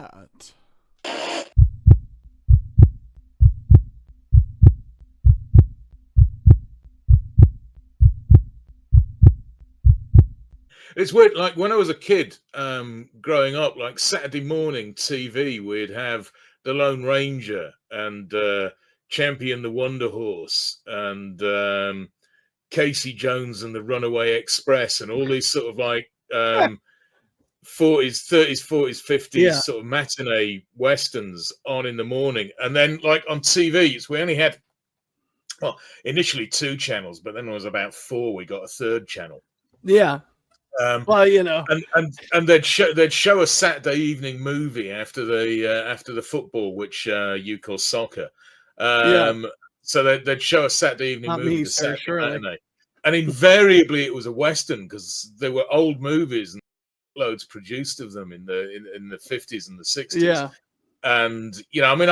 that. It's weird. Like when I was a kid, growing up, like Saturday morning TV, we'd have the Lone Ranger and Champion the Wonder Horse and Casey Jones and the Runaway Express and all these sort of like 40s, 30s, 40s, 50s sort of matinee westerns on in the morning. And then like on TV, we only had, well, initially 2 channels, but then there was about 4. We got a 3rd channel. Yeah. Well, you know, and they'd show a Saturday evening movie after the football, which you call soccer. So they'd show a Saturday evening movie, the Saturday matinee, and invariably it was a western because there were old movies and loads produced of them in the 50s and the 60s. Yeah, and you know, I mean,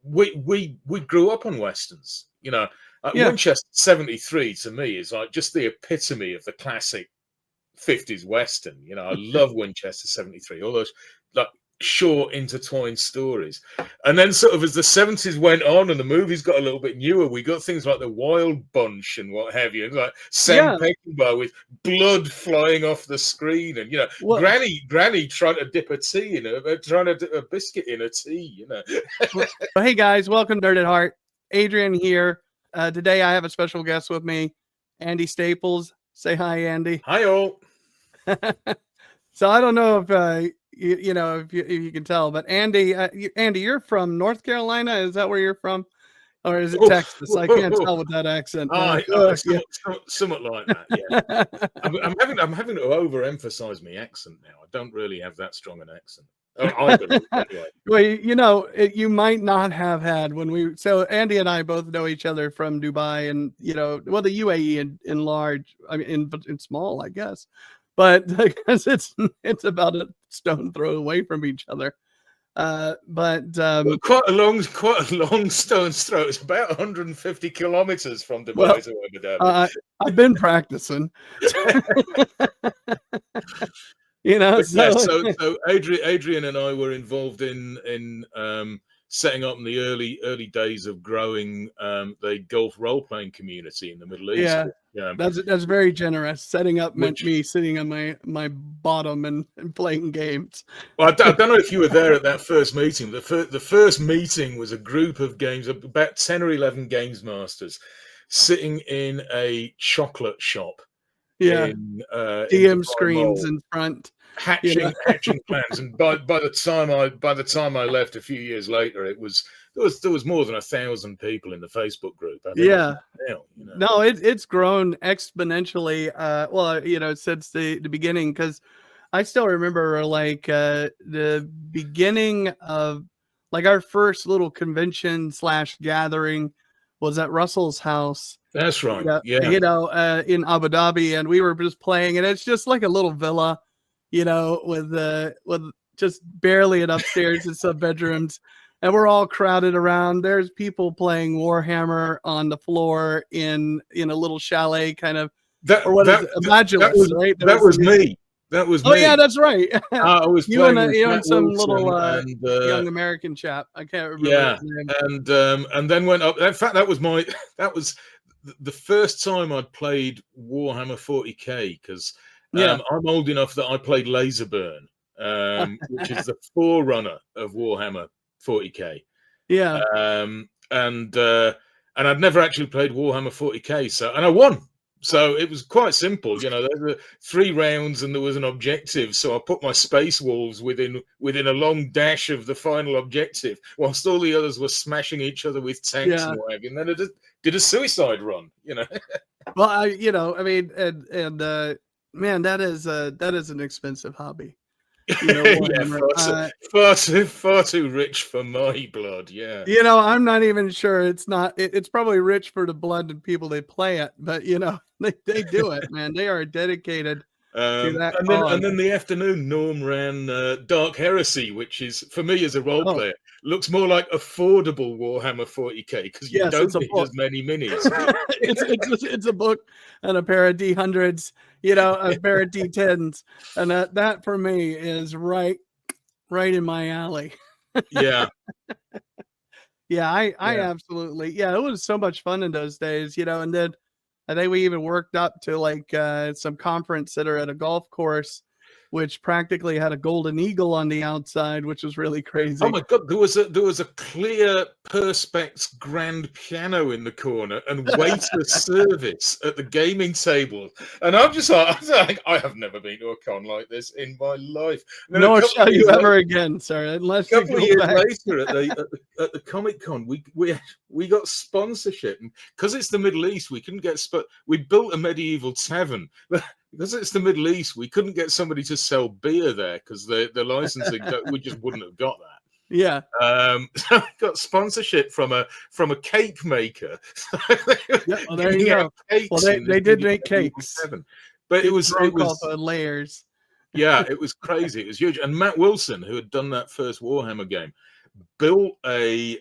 we grew up on westerns. You know, Winchester 73 to me is like just the epitome of the classic 50s western. You know, I love Winchester 73, all those like short intertwined stories. And then sort of as the 70s went on and the movies got a little bit newer, we got things like the Wild Bunch and what have you, like Sam Peckinpah with blood flying off the screen, and you know, Granny trying to dip a tea in trying to dip a biscuit in a tea, you know. Well, hey guys, welcome to Nerd at Heart. Adrian here. Today I have a special guest with me, Andy Staples. Say hi, Andy. Hi all. So I don't know if you know if you can tell, but Andy, you're from North Carolina. Is that where you're from, or is it Texas? I can't tell with that accent. Somewhat like that. Yeah. I'm having to overemphasize my accent now. I don't really have that strong an accent. I believe, anyway. Well, you know, you might not have had when we. So Andy and I both know each other from Dubai, and you know, well, the UAE in large. I mean, in small, I guess. But because it's about a stone throw away from each other, but quite a long stone's throw. It's about 150 kilometers from Dubai to Abu Dhabi. I've been practicing, you know. So Adrian and I were involved in setting up in the early days of growing the Gulf Roleplaying Community in the Middle East. Yeah, that's very generous. Setting up meant me sitting on my bottom and playing games. Well, I don't know if you were there at that first meeting. The first meeting was a group of games, about 10 or 11 games masters, sitting in a chocolate shop. Yeah, DM screens in front. Hatching plans, and by the time I left a few years later, there was more than 1,000 people in the Facebook group. Yeah, you know. No, it's grown exponentially. Well, you know, since the beginning, because I still remember like the beginning of like our first little convention / gathering was at Russell's house. That's right. Yeah. You know, in Abu Dhabi, and we were just playing, and it's just like a little villa. You know, with just barely enough stairs and some bedrooms, and we're all crowded around. There's people playing Warhammer on the floor in a little chalet kind of. Imagine that was right. That was me. That was me. Oh yeah, that's right. I was you and some little young American chap. I can't remember. Yeah, his name. And then went up. In fact, that was the first time I'd played Warhammer 40k because. I'm old enough that I played Laserburn, which is the forerunner of Warhammer 40k. Yeah. And I'd never actually played Warhammer 40k, and I won. So it was quite simple, you know. There were 3 rounds and there was an objective. So I put my Space Wolves within a long dash of the final objective, whilst all the others were smashing each other with tanks and what have you. And then I did a suicide run, you know. Well, I mean, and man, that is an expensive hobby. You know, far too rich for my blood. Yeah. You know, I'm not even sure it's probably rich for the blood and people they play it, but you know, they do it, man. They are dedicated to that. And then the afternoon, Norm ran Dark Heresy, which is for me as a role player looks more like affordable Warhammer 40k because you don't need as many minis. it's a book and a pair of D100s, you know, a pair of D10s, and that for me is right right in my alley. Yeah. Yeah, I Yeah. absolutely. Yeah, it was so much fun in those days, and then I think we even worked up to like some conference center at a golf course, which practically had a golden eagle on the outside, which was really Oh crazy. my God, there was a clear Perspex grand piano in the corner and waiter service at the gaming table. And I'm just like, I have never been to a con like this in my life. And then a Nor couple of shall you years later, ever again, sir, unless you couple of go years back. later at the Comic Con, we got sponsorship, and because it's the Middle East, we couldn't get we built a medieval tavern, but because it's the Middle East, we couldn't get somebody to sell beer there because the licensing we just wouldn't have got that. Yeah. So we got sponsorship from a cake maker. Yeah, well, there you go. Well, they did make cakes. But it was off of layers. Yeah, it was crazy. It was huge. And Matt Wilson, who had done that first Warhammer game, built a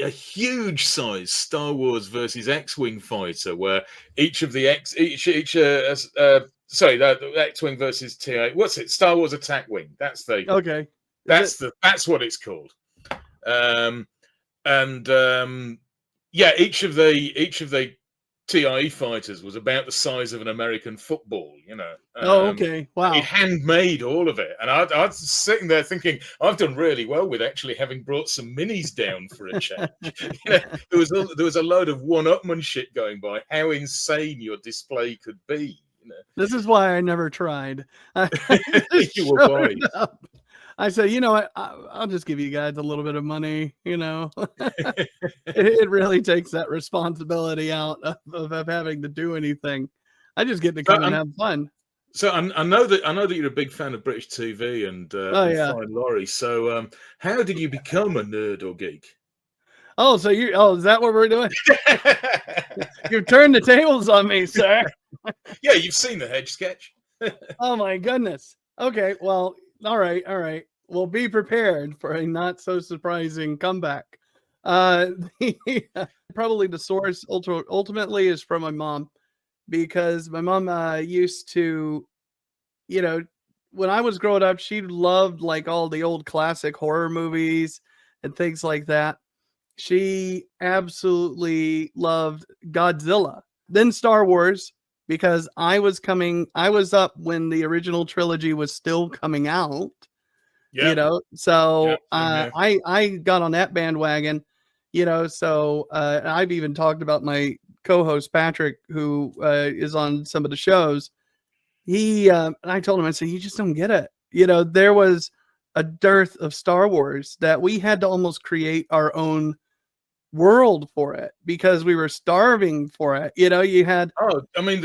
huge size Star Wars versus X-wing fighter, where each of the the X-wing versus T8. What's it? Star Wars Attack Wing. That's what it's called. Each of the TIE fighters was about the size of an American football, Okay. Wow. He handmade all of it. And I was sitting there thinking, I've done really well with actually having brought some minis down for a change. There was a load of one-upmanship going by, how insane your display could be. This is why I never tried. You were wise. I said, I'll just give you guys a little bit of money, It really takes that responsibility out of having to do anything. I just get to come and have fun. So I know that you're a big fan of British TV and Fine Laurie. So how did you become a nerd or geek? Oh, so is that what we're doing? You've turned the tables on me, sir. Yeah, you've seen the Hedge sketch. Oh my goodness. Okay, well, all right. Well, be prepared for a not so surprising comeback. Probably the source ultimately is from my mom, because my mom used to, when I was growing up, she loved like all the old classic horror movies and things like that. She absolutely loved Godzilla, then Star Wars, because I was up when the original trilogy was still coming out. So I got on that bandwagon, so I've even talked about my co-host Patrick, who is on some of the shows. And I told him, I said, you just don't get it. There was a dearth of Star Wars that we had to almost create our own world for it because we were starving for it. You had when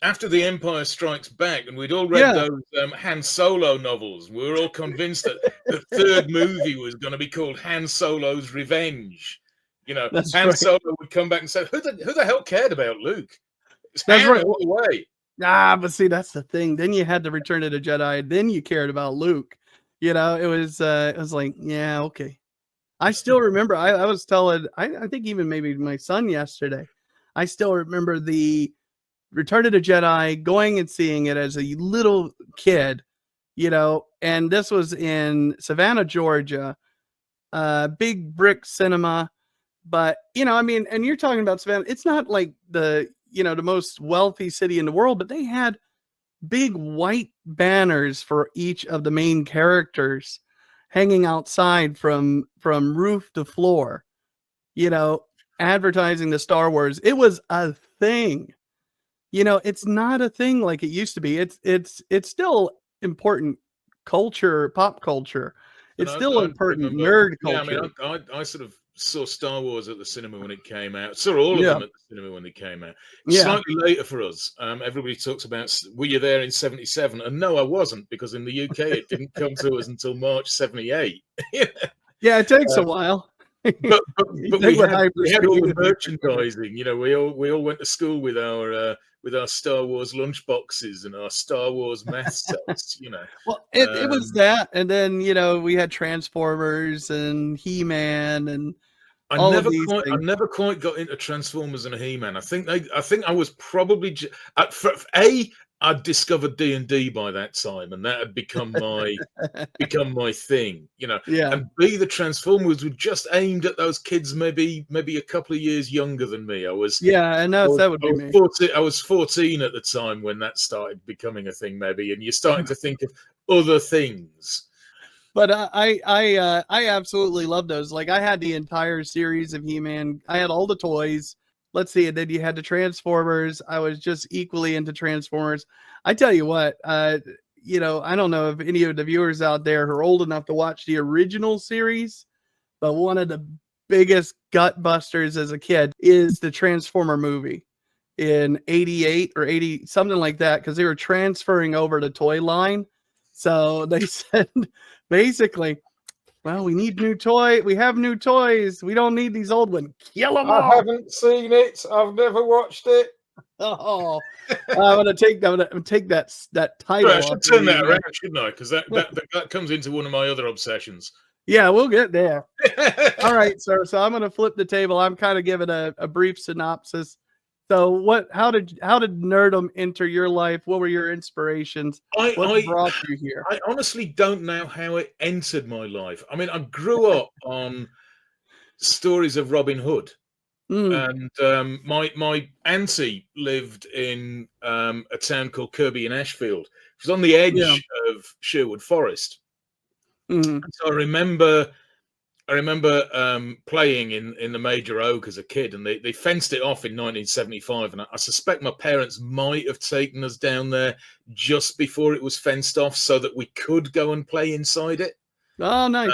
after The Empire Strikes Back, and we'd all read those Han Solo novels, we were all convinced that the third movie was going to be called Han Solo's Revenge. That's Han right. Solo would come back and say, who the hell cared about Luke? It's That's Han right. all the way. But see, that's the thing. Then you had to Return of the Jedi. Then you cared about Luke. It was like, yeah, okay. I still remember, I was telling, I think even maybe my son yesterday, I still remember the Return of the Jedi, going and seeing it as a little kid, and this was in Savannah, Georgia, big brick cinema. But, and you're talking about Savannah, it's not like the most wealthy city in the world, but they had big white banners for each of the main characters hanging outside from roof to floor, advertising the Star Wars. It was a thing. It's not a thing like it used to be. It's still important culture, pop culture. It's still important nerd culture. Yeah, I sort of saw Star Wars at the cinema when it came out. Saw all of them at the cinema when they came out. Slightly later for us. Everybody talks about, were you there in 77? And no, I wasn't, because in the UK it didn't come to us until March 78. Yeah, it takes a while. But we had all the merchandising. We all went to school with our Star Wars lunch boxes and our Star Wars math sets. Well, it was that, and then we had Transformers and He-Man and I never quite got into Transformers and He-Man. I think I was probably I'd discovered D&D by that time, and that had become my thing, you know. Yeah. And B, the Transformers were just aimed at those kids, maybe a couple of years younger than me. I was that would be me. 14, I was 14 at the time when that started becoming a thing, maybe, and you're starting to think of other things. But I absolutely love those. Like, I had the entire series of He-Man. I had all the toys. Let's see, and then you had the Transformers. I was just equally into Transformers. I tell you what, you know, I don't know if any of the viewers out there are old enough to watch the original series, but one of the biggest gut busters as a kid is the Transformer movie in 88 or 80, something like that, because they were transferring over the toy line. So they said, basically, well, we need new toy. We have new toys. We don't need these old ones. Kill them all. I haven't seen it. I've never watched it. Oh, I'm gonna take that title. I should turn that around, shouldn't I? Because that comes into one of my other obsessions. Yeah, we'll get there. All right, sir. So I'm gonna flip the table. I'm kind of giving a brief synopsis. So how did nerdom enter your life? What were your inspirations? What brought you here? I honestly don't know how it entered my life. I mean, I grew up on stories of Robin Hood. And my auntie lived in a town called Kirby in Ashfield, which was on the edge of Sherwood Forest. So I remember playing in the Major Oak as a kid, and they fenced it off in 1975, and I suspect my parents might have taken us down there just before it was fenced off so that we could go and play inside it. Oh, nice.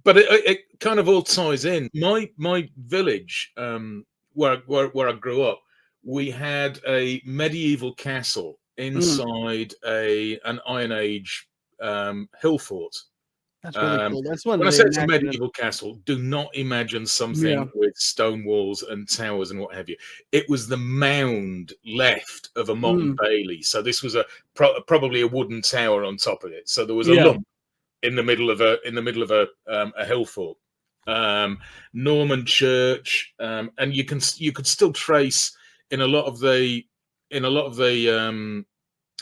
But it kind of all ties in. My village, where I grew up, we had a medieval castle inside an Iron Age hill fort. That's really cool. That's one. When I say it's a medieval castle, do not imagine something with stone walls and towers and what have you. It was the mound left of a modern bailey. So this was probably a wooden tower on top of it. So there was a lump in the middle of a hill fort. Norman church, and you could still trace in a lot of the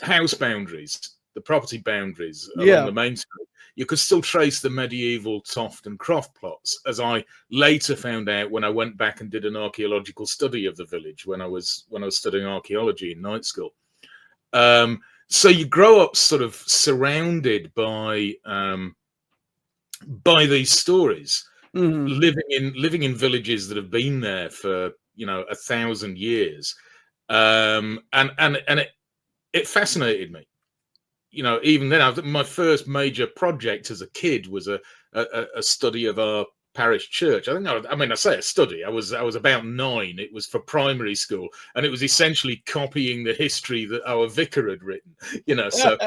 house boundaries, the property boundaries along the main street. You could still trace the medieval Toft and Croft plots, as I later found out when I went back and did an archaeological study of the village when I was studying archaeology in night school. So you grow up sort of surrounded by these stories, living in villages that have been there for 1,000 years, and it fascinated me. Even then, my first major project as a kid was a study of our parish church. I say a study. I was about 9. It was for primary school, and it was essentially copying the history that our vicar had written. So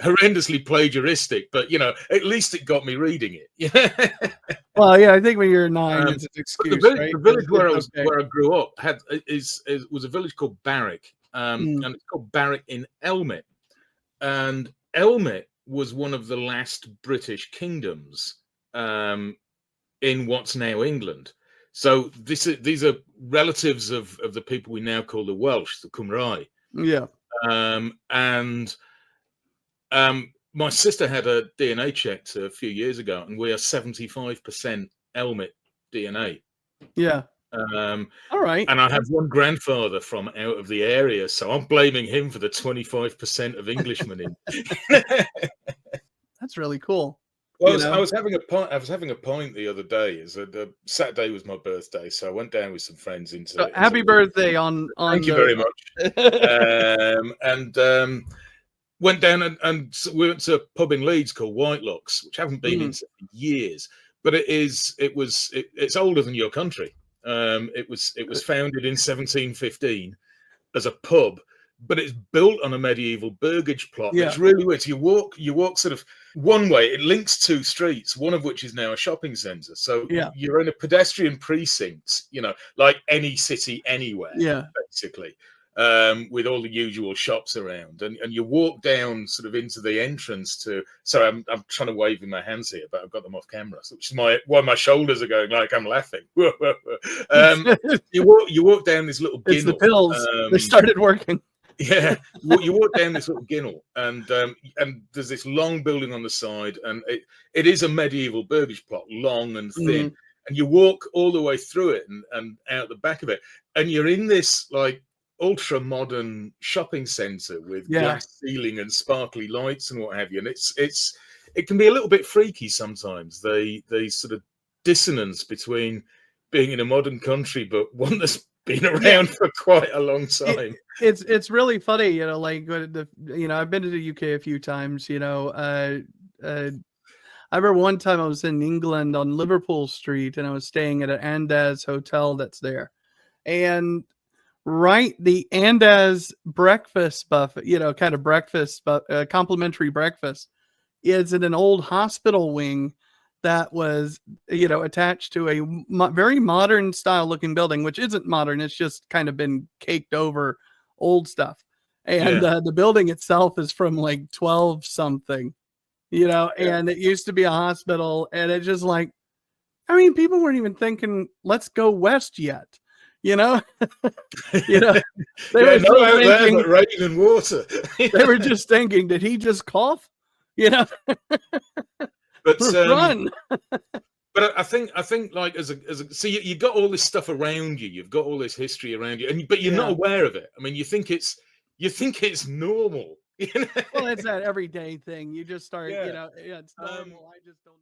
horrendously plagiaristic, but at least it got me reading it. Well, yeah, I think when you're 9, it's an excuse. The village where I grew up was a village called Barwick, and it's called Barwick in Elmet. And Elmet was one of the last British kingdoms in what's now England. So these are relatives of the people we now call the Welsh, the Cymraeg. Yeah. And my sister had a DNA checked a few years ago, and we are 75% Elmet DNA. Yeah. All right. And I have one grandfather from out of the area, so I'm blaming him for the 25% of Englishmen in. That's really cool. Well, I was having a pint the other day. Saturday was my birthday, so I went down with some friends into. Happy birthday on. Thank you very much. And went down and we went to a pub in Leeds called Whitelocks, which I haven't been in for years, but it's older than your country. It was founded in 1715 as a pub, but it's built on a medieval burgage plot. Yeah. It's really weird. You walk sort of one way. It links 2 streets, one of which is now a shopping centre. So you're in a pedestrian precinct, like any city anywhere, basically, with all the usual shops around. And you walk down sort of into the entrance to. Sorry, I'm trying to wave with my hands here, but I've got them off camera, so which is why my shoulders are going like I'm laughing. You walk down this little ginnel. It's the pills. They started working. Yeah, you walk down this little ginnel, and there's this long building on the side, and it is a medieval burgage plot, long and thin, and you walk all the way through it and out the back of it, and you're in this like ultra modern shopping center with glass ceiling and sparkly lights and what have you, and it can be a little bit freaky sometimes. The sort of dissonance between being in a modern country but one that's been around for quite a long time. It's really funny, you know, like I've been to the UK a few times, you know. I remember one time I was in England on Liverpool Street, and I was staying at an Andaz hotel that's there, and the Andaz breakfast buffet, you know, kind of breakfast, but complimentary breakfast, is in an old hospital wing that was, you know, attached to a very modern style looking building, which isn't modern. It's just kind of been caked over old stuff. And the building itself is from like 12 something, you know, and it used to be a hospital. And it's just like, I mean, people weren't even thinking, let's go west yet, you know. You know, they were thinking, but rain and water. They were just thinking, did he just cough, you know? But run. But I think like as a so you got all this stuff around you, you've got all this history around you, but you're not aware of it. I mean, you think it's normal. You know? Well, it's that everyday thing. You just start, you know, it's normal. I just don't.